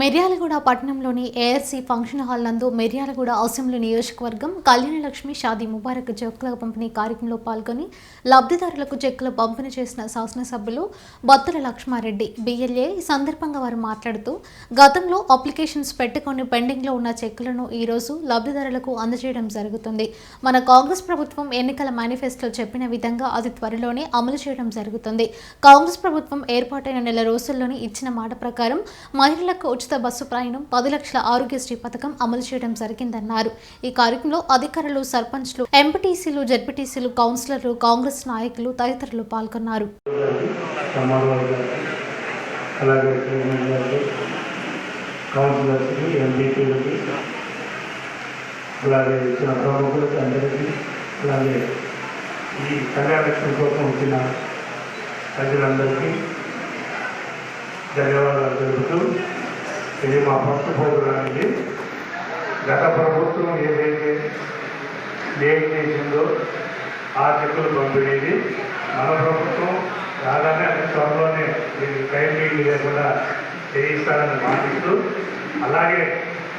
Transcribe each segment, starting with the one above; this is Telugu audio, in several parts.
మిర్యాలగూడ పట్టణంలోని ఏఆర్సీ ఫంక్షన్ హాల్ నందు మిర్యాలగూడ అసెంబ్లీ నియోజకవర్గం కళ్యాణలక్ష్మి షాదీ ముబారక్ చెక్కుల పంపిణీ కార్యక్రమంలో పాల్గొని లబ్ధిదారులకు చెక్కులు పంపిణీ చేసిన శాసనసభ్యులు బత్తుల లక్ష్మారెడ్డి బిఎల్ఏ. ఈ సందర్భంగా వారు మాట్లాడుతూ గతంలో అప్లికేషన్స్ పెట్టుకొని పెండింగ్లో ఉన్న చెక్కులను ఈరోజు లబ్ధిదారులకు అందజేయడం జరుగుతుంది. మన కాంగ్రెస్ ప్రభుత్వం ఎన్నికల మేనిఫెస్టోలో చెప్పిన విధంగా అది త్వరలోనే అమలు చేయడం జరుగుతుంది. కాంగ్రెస్ ప్రభుత్వం ఏర్పాటైన నెల రోజుల్లోనే ఇచ్చిన మాట ప్రకారం మహిళలకు ఉచిత బస్సు ప్రయాణం, 10 లక్షల ఆరోగ్యశ్రీ పథకం అమలు చేయడం జరిగిందన్నారు. ఈ కార్యక్రమంలో అధికారులు, సర్పంచ్లు, ఎంపీటీసీలు, జెడ్పీటీసీలు, కౌన్సిలర్లు, కాంగ్రెస్ నాయకులు తదితరులు పాల్గొన్నారు. ప్రజలందరికీ ధన్యవాదాలు తెలుపుతూ, ఇది మా ఫస్ట్ ప్రోగ్రాం. ఇది గత ప్రభుత్వం ఏదైతే లేట్ చేసిందో ఆ చెక్కులు పంపిణీది మన ప్రభుత్వం రాగానే అన్ని త్వరలోనే దీనికి టైం మీటింగ్ లేకుండా చేయిస్తారని మాటిస్తూ, అలాగే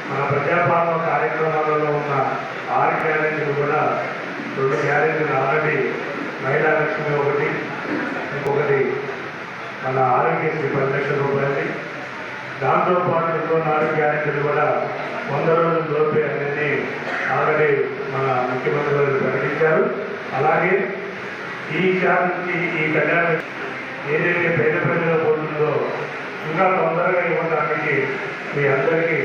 మన ప్రజాపాలన కార్యక్రమాలలో ఉన్న 6 గ్యారెంటీలు కూడా 2 గ్యారెంటీలు ఆల్రెడీ మహిళా లక్ష్మి ఒకటి, ఇంకొకటి మన ఆరోగ్యశ్రీ 10 లక్షల రూపాయలు, దాంతోపాటు ఇంకో 4 గ్యారెంటీలు కూడా 100 రోజుల లోపే అనేది ఆల్రెడీ మన ముఖ్యమంత్రి గారు ప్రకటించారు. అలాగే ఈ కళ్యాణ ఏదైతే పేద ప్రజలు పోతుందో ఇంకా తొందరగా ఇవ్వడానికి మీ అందరికీ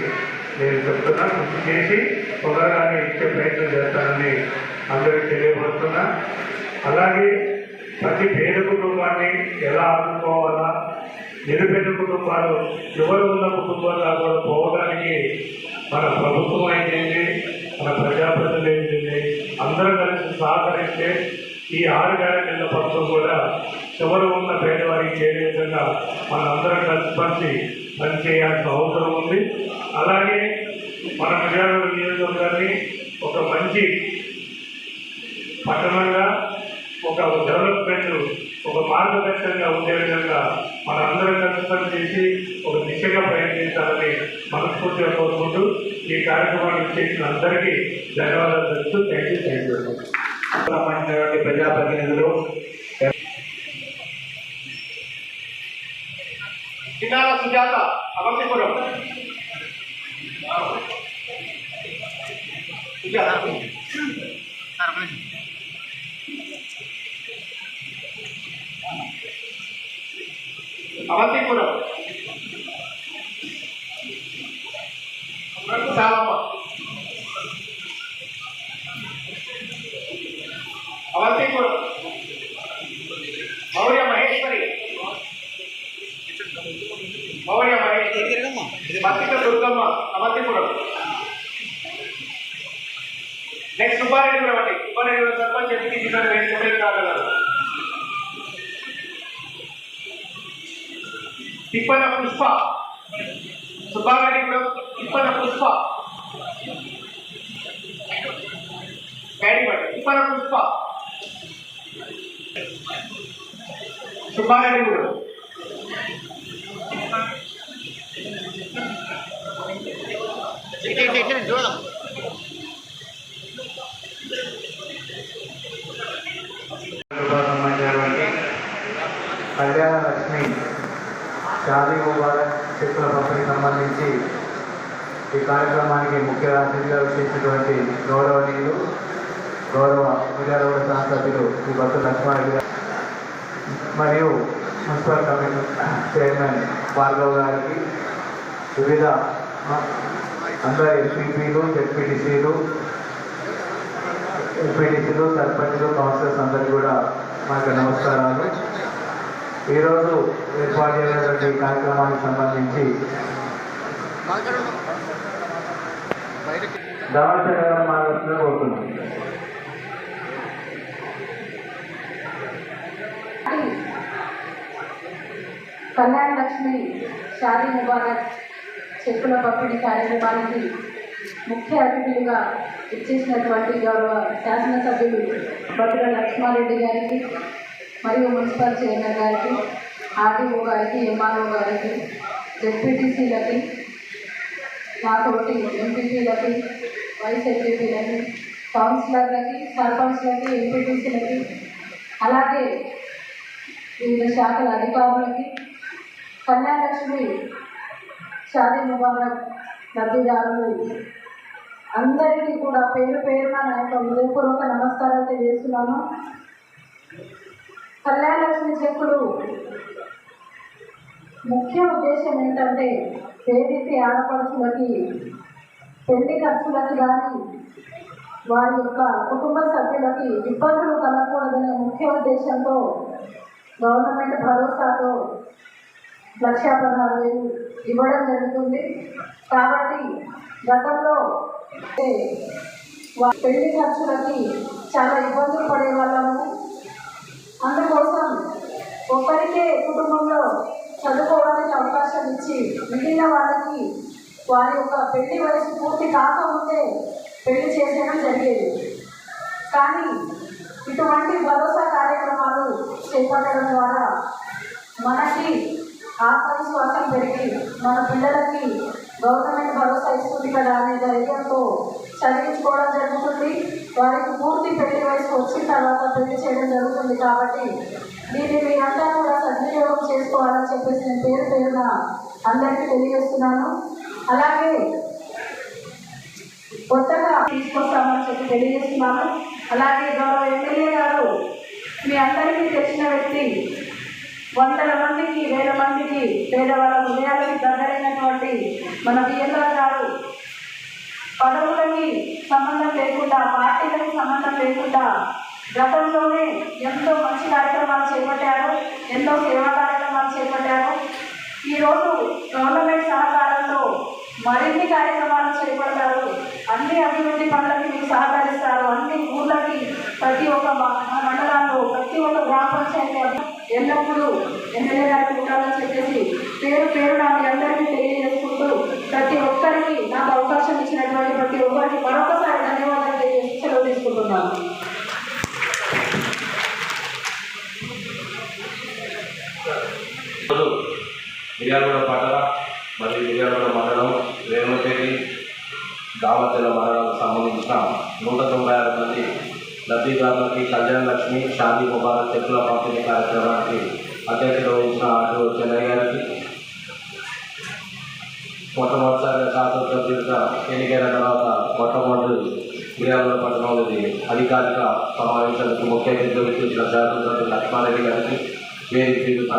నేను చెప్తున్నా, కృషి చేసి తొందరగానే ఇచ్చే ప్రయత్నం చేస్తానని అందరికీ తెలియబడుతున్నా. అలాగే ప్రతి పేద కుటుంబాన్ని ఎలా ఆదుకోవాలా, నిరుపేద కుటుంబాలు, ఎవరు ఉన్న కుటుంబాలు కూడా పోవడానికి మన ప్రభుత్వం అయితేంది, మన ప్రజాప్రతినిధులు అయితేంది, అందరూ కలిసి సహకరిస్తే ఈ 6 గ్యారెంటీల పథకం కూడా ఎవరు ఉన్న పేదవారికి చేరే విధంగా మన అందరం కలిసి పనిచేయాల్సిన అవసరం ఉంది. అలాగే మన మిర్యాలగూడ నియోజకవర్గాన్ని ఒక మంచి పట్టణంగా, ఒక డెవలప్మెంట్, ఒక మార్గదర్శకంగా ఉండే విధంగా మన అందరం కలిసి చేసి ఒక దిశగా ప్రయత్నించాలని మనస్ఫూర్తిగా కోరుకుంటూ ఈ కార్యక్రమాన్ని చేసిన అందరికీ ధన్యవాదాలు తెలుస్తూ థ్యాంక్ యూ. సంబంధించినటువంటి ప్రజాప్రతినిధులు, చిన్నాల సుజాత, అవంతిపురం అవంతిపురం సాలమ్మ, అవంతిపురం మౌర్య మహేశ్వరి, మత్తిక దుర్గమ్మ, అవంతిపురం. నెక్స్ట్ సుబ్బారెడ్డిగూడెం అండి. సుబ్బారెడ్డిగూడెం సర్పంచ్ ఎంపీటీసీ కాగలరు. తిప్పన పుష్ప, సుబ్బారెడ్డిగూడెం తిప్పన పుష్ప, బ్యాడిపట్టి తిప్పన పుష్ప, సుబ్బారెడ్డిగూడెం. కళ్యాణ లక్ష్మి షాదీ ముబారక్ చెక్కుల పంపిణీకి సంబంధించి ఈ కార్యక్రమానికి ముఖ్య అతిథిగా వచ్చేసినటువంటి గౌరవనీయులు, గౌరవ మిర్యాలగూడ శాసనసభ్యులు శ్రీ బత్తుల లక్ష్మారెడ్డి గారు మరియు మున్సిపల్ కమిషన్ చైర్మన్ భార్గవ్ గారికి, వివిధ అందరు ఎంపీపీలు, జెడ్పీటీసీలు, సర్పంచ్లు, కౌన్సిలర్స్ అందరికీ కూడా మాకు నమస్కారాలు. ఈరోజు ఏర్పాటు చేసినటువంటి కార్యక్రమానికి సంబంధించి దామచంద్ర మార్గంలో కోరుతున్నాం. కళ్యాణ లక్ష్మి షాదీ ముబారక్ చెక్కుల పంపిణీ కార్యక్రమానికి ముఖ్య అతిథులుగా ఇచ్చేసినటువంటి గౌరవ శాసనసభ్యులు బత్తుల లక్ష్మారెడ్డి గారికి మరియు మున్సిపల్ చైర్మన్ గారికి, ఆర్డీఓ గారికి, ఎంఆర్ఓ గారికి, జెడ్పీటీసీలకి, నాతోటి ఎంపీపీలకి, వైస్ ఎంపీపీలకి, కౌన్సిలర్లకి, సర్పంచ్లకి, ఎంపీటీసీలకి, అలాగే వివిధ శాఖల అధికారులకి, కళ్యాణలక్ష్మి షాదీ ముబారక్ లబ్ధిదారులు అందరికీ కూడా పేరు పేరున నా యొక్క హృదయపూర్వక నమస్కారాలు తెలియజేస్తున్నాను. కళ్యాణలక్ష్మి చెక్కులు ముఖ్య ఉద్దేశం ఏంటంటే పేదింటి ఆడపడుచులకి పెళ్లి ఖర్చులకి కానీ వారి యొక్క కుటుంబ సభ్యులకి ఇబ్బందులు కలగకూడదనే ముఖ్య ఉద్దేశంతో గవర్నమెంట్ భరోసాతో 1,16,000 ఇవ్వడం జరుగుతుంది. కాబట్టి గతంలో పెళ్లి ఖర్చులకి చాలా ఇబ్బందులు పడే వాళ్ళము. అందుకోసం ఒక్కరికే కుటుంబంలో చదువుకోవడానికి అవకాశం ఇచ్చి మిగిలిన వాళ్ళకి వారి యొక్క పెళ్లి వయసు పూర్తి కాకముందే పెళ్లి చేసేయడం జరిగేది. కానీ ఇటువంటి భరోసా కార్యక్రమాలు చేపట్టడం ద్వారా మనకి ఆత్మవిశ్వాసం పెరిగి మన పిల్లలకి గవర్నమెంట్ భరోసా ఇస్తుంది కదా అనే ధైర్యంతో చదివించుకోవడం జరుగుతుంది. వారికి పూర్తి పెళ్లి వయసు వచ్చిన తర్వాత పెళ్లి చేయడం జరుగుతుంది. కాబట్టి దీన్ని మీరంతా కూడా సద్వినియోగం చేసుకోవాలని చెప్పేసి నేను పేరు పేరున అందరికీ తెలియజేస్తున్నాను. అలాగే కొత్తగా తీసుకొస్తామని చెప్పి తెలియజేస్తున్నాను. అలాగే గౌరవ ఎమ్మెల్యే గారు మీ అందరికీ తెలిసిన వ్యక్తి, వందల మందికి, వేల మందికి పేదవాళ్ళ హృదయాలకి దగ్గరైనటువంటి మన బిఎల్ఆర్ గారు పదవులకి సంబంధం లేకుండా, పార్టీలకి సంబంధం లేకుండా గతంలోనే ఎంతో మంచి కార్యక్రమాలు చేపట్టారు, ఎన్నో సేవా కార్యక్రమాలు చేపట్టారు. ఈరోజు గవర్నమెంట్ సహకారంతో మరిన్ని కార్యక్రమాలు చేపడతారు. అన్ని అభివృద్ధి పనులకి మీకు సహకరిస్తారు. అన్ని ఊళ్ళకి, ప్రతి ఒక్క మండలాల్లో, ప్రతి ఒక్క గ్రామ పంచాయతీ ఎల్లప్పుడూ ఎమ్మెల్యే గారికి ఉండాలని చెప్పేసి పేరు పేరున మీ అందరికీ తెలియజేసుకుంటూ ప్రతి ఒక్కరికి నాకు అవకాశం ఇచ్చినటువంటి ప్రతి ఒక్కరికి మరొకసారి ధన్యవాదాలు తెలియజేసి సెలవు తీసుకుంటున్నాను. మిర్యాలగూడ పట్టణ మరియు మిర్యాలగూడ మండలం, రేణుపేట, దామర్జల మండలాలకు సంబంధించిన 196 మంది లబ్ధిదారులకి కళ్యాణలక్ష్మి షాదీ ముబారక్ చెక్కుల పంపిణీ కార్యక్రమానికి అధ్యక్షత వహించిన ఆటో చెన్నై గారికి, మొట్టమొదటిసారిగా శాసనసభ్యులుగా ఎన్నికైన తర్వాత మొట్టమొదటి మిర్యాలగూడ పట్టణంలోని అధికారిక సమావేశానికి ముఖ్య అతిథిగా విచ్చేసిన శాసనసభ్యులు లక్ష్మారెడ్డి గారికి, వేదిక తీరుత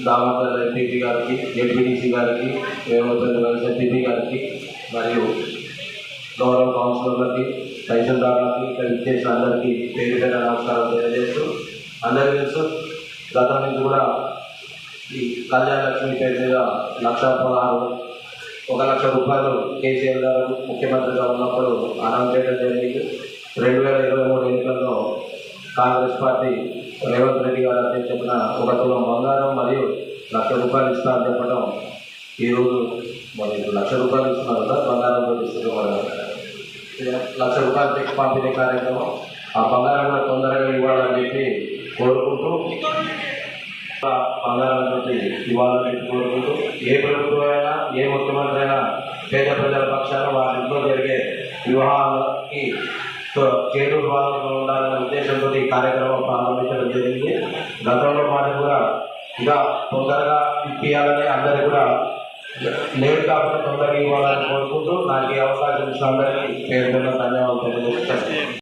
దామర్జల ఎంపీపీ గారికి, ఎంపీడీసీ గారికి, రేణుపేట వైస్ ఎంపీపీ గారికి మరియు గౌరవ కౌన్సిలర్లకి, తహసీల్దారులకి, ఇక్కడ ఇచ్చేసిన అందరికీ పేరు పేరు నమస్కారం తెలియజేస్తూ, అందరికీ తెలుసు గతం నుంచి కూడా ఈ కళ్యాణలక్ష్మి పేరు మీద 1,16,000 రూపాయలు కేసీఆర్ గారు ముఖ్యమంత్రిగా ఉన్నప్పుడు అనౌన్స్ చేయడం జరిగింది. 2023 ఎన్నికల్లో కాంగ్రెస్ పార్టీ రేవంత్ రెడ్డి గారు అధ్యక్షతన 1 తులం బంగారం మరియు 1,00,000 రూపాయలు ఇస్తారని చెప్పడం, ఈరోజు మరి 1,00,000 రూపాయలు ఇస్తున్నారు కదా, బంగారం ఇస్తున్నారు. 1,00,000 రూపాయలు చెక్ పంపిణీ కార్యక్రమం, ఆ బంగారం కూడా తొందరగా ఇవ్వాలని చెప్పి కోరుకుంటూ, బంగారం ఇవ్వాలని చెప్పి కోరుకుంటూ, ఏ ప్రభుత్వం అయినా, ఏ ముఖ్యమంత్రి అయినా పేద ప్రజల పక్షాన వారి ఇంట్లో జరిగే వివాహాలకి చేదూరు భాగంగా ఉండాలనే ఉద్దేశంతో ఈ కార్యక్రమం ప్రారంభించడం జరిగింది. గతంలో మాది కూడా ఇలా తొందరగా ఇప్పియాలని, అందరికీ కూడా లేట్ కాకుండా తొందరగా ఇవ్వాలని కోరుకుంటూ, నాకు ఈ అవకాశం ఇచ్చిన అందరికీ పేరు ధన్యవాదాలు తెలియజేస్తాను.